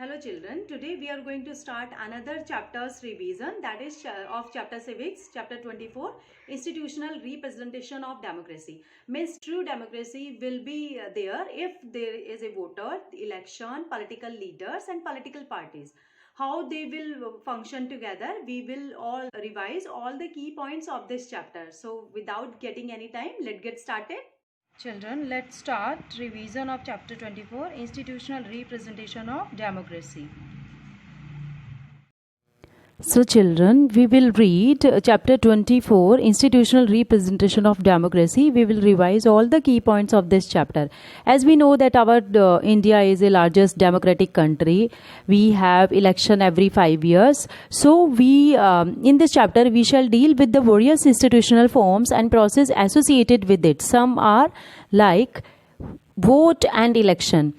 Hello children, today we are going to start another chapter's revision, that is of chapter civics, chapter 24, institutional representation of democracy. Means true democracy will be there if there is a voter, election, political leaders and political parties. How they will function together, we will all revise all the key points of this chapter. So without getting any time, let's get started. Children, let's start revision of chapter 24, institutional representation of democracy. So children, we will read chapter 24, institutional representation of democracy. We will revise all the key points of this chapter. As we know that our India is the largest democratic country. We have election every 5 years. So we in this chapter we shall deal with the various institutional forms and process associated with it. Some are like vote and election.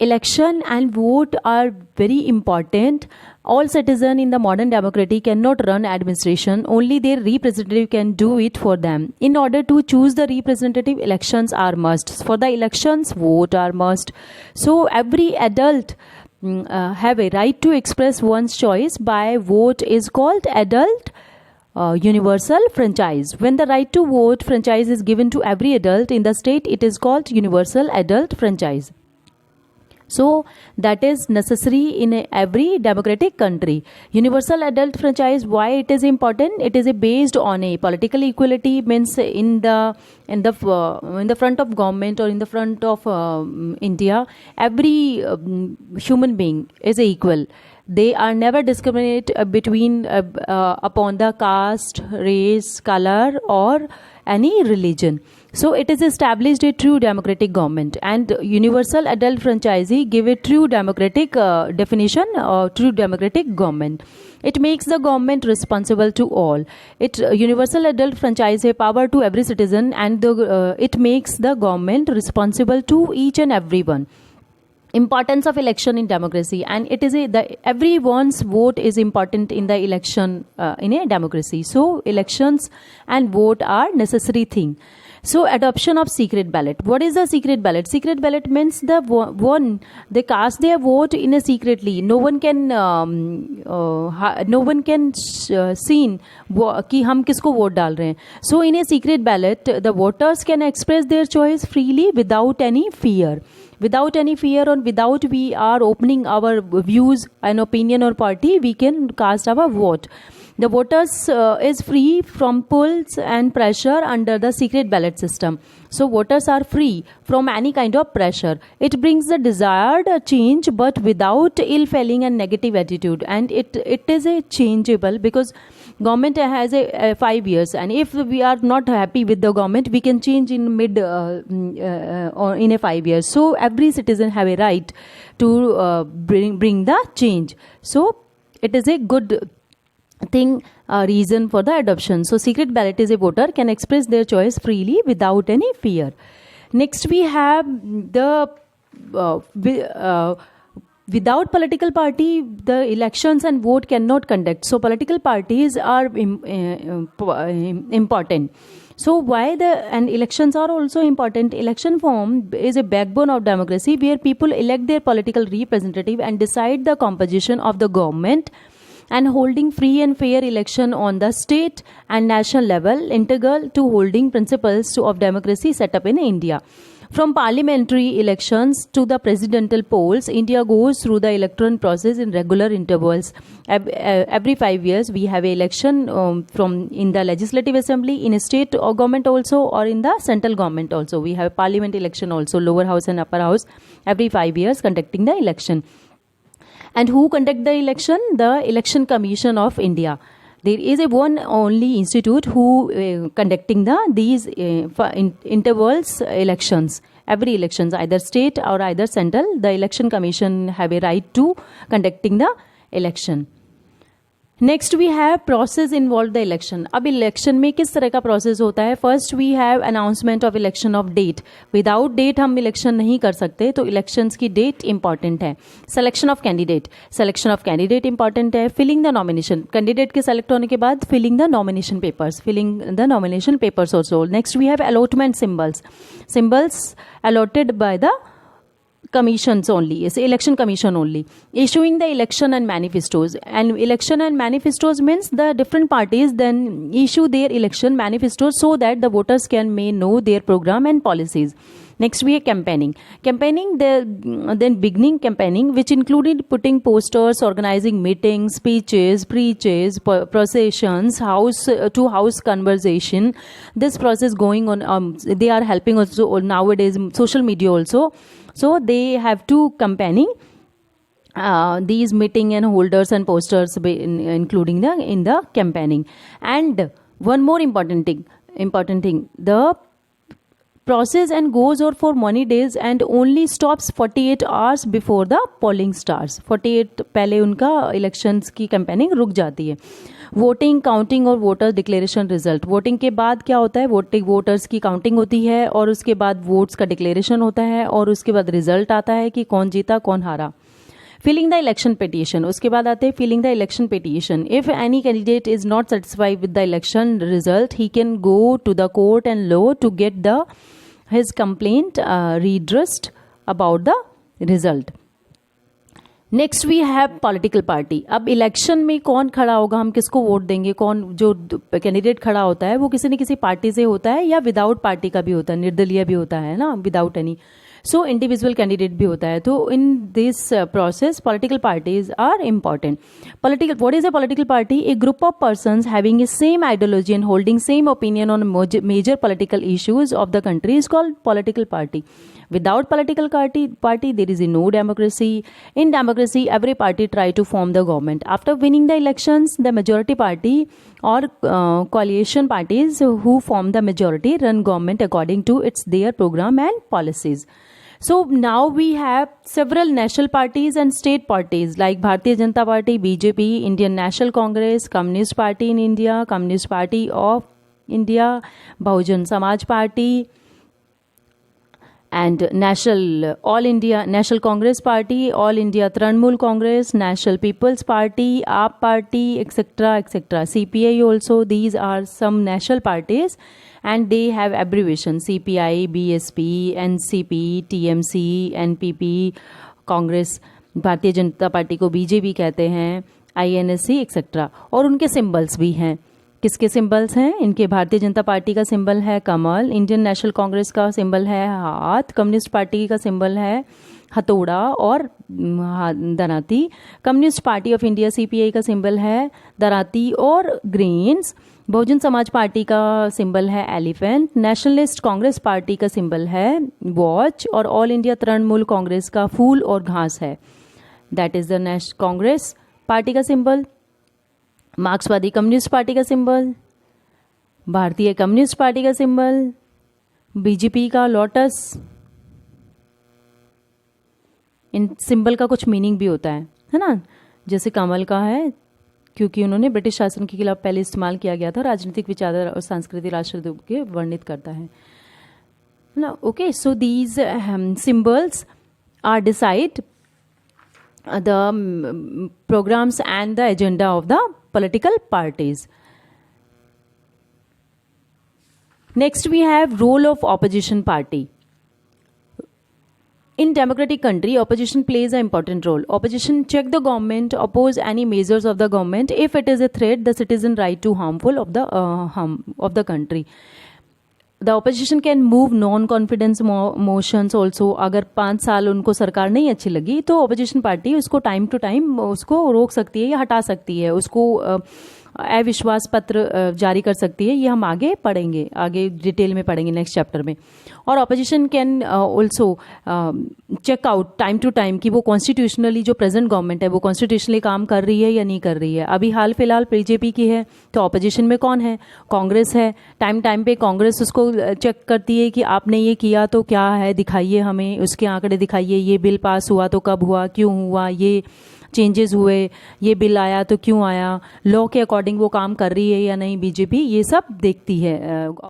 Election and vote are very important. All citizens in the modern democracy cannot run administration. Only their representative can do it for them. In order to choose the representative, elections are must. For the elections, vote are must. So every adult have a right to express one's choice by vote is called adult universal franchise. When the right to vote franchise is given to every adult in the state, it is called universal adult franchise. So that is necessary in every democratic country. Universal adult franchise, why it is important? It is based on a political equality, means in the front of government or in the front of India, every human being is equal. They are never discriminate between upon the caste, race, color or any religion. So it is established a true democratic government, and universal adult franchise give a true democratic definition or true democratic government. It makes the government responsible to all. Universal adult franchise have power to every citizen, and it makes the government responsible to each and everyone. Importance of election in democracy, and it is everyone's vote is important in the election in a democracy. So elections and vote are necessary thing. So adoption of secret ballot. What is the secret ballot? Secret ballot means they cast their vote in a secretly. No one can see कि हम किसको vote डाल रहे हैं. So in a secret ballot, the voters can express their choice freely without any fear. Without any fear or without we are opening our views and opinion or party, we can cast our vote. The voters is free from pulls and pressure under the secret ballot system. So voters are free from any kind of pressure. It brings the desired change but without ill-feeling and negative attitude. And it is a changeable because government has a 5 years, and if we are not happy with the government, we can change in mid or in a 5 years. So every citizen have a right to bring the change. So it is a good thing, reason for the adoption. So secret ballot is a voter can express their choice freely without any fear. Next we have the without political party, the elections and vote cannot conduct. So political parties are important. So why and elections are also important. Election form is a backbone of democracy where people elect their political representative and decide the composition of the government, and holding free and fair election on the state and national level integral to holding principles of democracy set up in India. From parliamentary elections to the presidential polls, India goes through the electoral process in regular intervals. Every 5 years, we have an election from in the legislative assembly, in a state or government also, or in the central government also. We have parliament election also, lower house and upper house, every 5 years conducting the election. And who conduct the election? The Election Commission of India. There is a one only institute who conducting these intervals elections. Every elections, either state or either central, the election commission have a right to conducting the election. Next we have process involve the election. अब election में किस तरह का process होता है? First we have announcement of election of date. Without date हम election नहीं कर सकते, तो इलेक्शंस की डेट इंपॉर्टेंट है. सिलेक्शन ऑफ कैंडिडेट इंपॉर्टेंट है. फिलिंग द नॉमिनेशन, कैंडिडेट के सेलेक्ट होने के बाद filling the nomination papers also. Next we have allotment symbols allotted by the commissions only, it's election commission only, issuing the election and manifestos. And election and manifestos means the different parties then issue their election manifestos so that the voters may know their program and policies. Next we have campaigning. Then beginning campaigning, which included putting posters, organizing meetings, speeches, preaches, processions, house to house conversation. This process going on. They are helping also nowadays social media also. So they have to campaigning these meeting and holders and posters including in the campaigning. And one more important thing, the process and goes on for many days and only stops 48 hours before the polling starts. 48 पहले उनका elections की campaigning रुक जाती है. Voting, counting और voter declaration result. Voting के बाद क्या होता है, वोटर्स की काउंटिंग होती है और उसके बाद वोट्स का डिक्लेरेशन होता है और उसके बाद रिजल्ट आता है कि कौन जीता कौन हारा. फिलिंग द इलेक्शन पिटीशन, उसके बाद आते हैं filling the election petition. If any candidate is not satisfied with the election result, he can go to the court and law to get the his complaint redressed about the result. Next we have political party. अब election में कौन खड़ा होगा, हम किसको vote देंगे, कौन जो कैंडिडेट खड़ा होता है वो किसी न किसी पार्टी से होता है या विदाउट पार्टी का भी होता है, निर्दलीय भी होता है ना, without any. So individual candidate भी होता है. तो in this process political parties are important. What is a political party? A group of persons having a same ideology and holding same opinion on major political issues of the country is called political party. Without political party, there is no democracy. In democracy, every party try to form the government. After winning the elections, the majority party or coalition parties who form the majority run government according to their program and policies. So now we have several national parties and state parties like Bharatiya Janata Party, BJP, Indian National Congress, Communist Party in India, Communist Party of India, Bahujan Samaj Party, and All India National Congress Party, All India Trinamool Congress, National People's Party, AAP Party, etc., etc. CPI also. These are some national parties and they have abbreviation CPI, BSP, NCP, TMC, NPP, Congress. Bharatiya Janata party को BJP कहते हैं, INSC, etc. और उनके symbols भी हैं. किसके symbols हैं इनके? भारतीय जनता पार्टी का सिंबल है कमल, इंडियन नेशनल कांग्रेस का सिंबल है हाथ, कम्युनिस्ट पार्टी का सिंबल है हथौड़ा और दराती, communist party of India CPI का सिंबल है दराती और ग्रेन्स, बहुजन समाज पार्टी का सिंबल है एलिफेंट, नेशनलिस्ट कांग्रेस पार्टी का सिंबल है वॉच और ऑल इंडिया तृणमूल कांग्रेस का फूल और घास है. That is the Congress party का सिंबल. मार्क्सवादी कम्युनिस्ट पार्टी का सिंबल, भारतीय कम्युनिस्ट पार्टी का सिंबल, BJP का लोटस. इन सिंबल का कुछ मीनिंग भी होता है ना. जैसे कमल का है क्योंकि उन्होंने ब्रिटिश शासन के खिलाफ पहले इस्तेमाल किया गया था, राजनीतिक विचारधारा और सांस्कृतिक राष्ट्र के वर्णित करता है ना. Okay, so these symbols are decide the programs and the agenda of the political parties. Next we have role of opposition party. In democratic country, opposition plays an important role. Opposition check the government, oppose any measures of the government if it is a threat the citizen right to harmful of the country. The opposition can move non-confidence motions also. अगर 5 साल उनको सरकार नहीं अच्छी लगी तो opposition party उसको time to time उसको रोक सकती है या हटा सकती है, उसको अविश्वास पत्र जारी कर सकती है. ये हम आगे पढ़ेंगे, आगे डिटेल में पढ़ेंगे नेक्स्ट चैप्टर में. और opposition can also check out time to time कि वो कॉन्स्टिट्यूशनली जो प्रेजेंट गवर्नमेंट है वो कॉन्स्टिट्यूशनली काम कर रही है या नहीं कर रही है. अभी हाल फिलहाल BJP की है तो ऑपोजिशन में कौन है? कांग्रेस है. टाइम टाइम पे कांग्रेस उसको चेक करती है कि आपने ये किया तो क्या है, दिखाइए हमें, उसके आंकड़े दिखाइए. ये बिल पास हुआ तो कब हुआ, क्यों हुआ, ये चेंजेस हुए, ये बिल आया तो क्यों आया, लॉ के अकॉर्डिंग वो काम कर रही है या नहीं BJP, ये सब देखती है.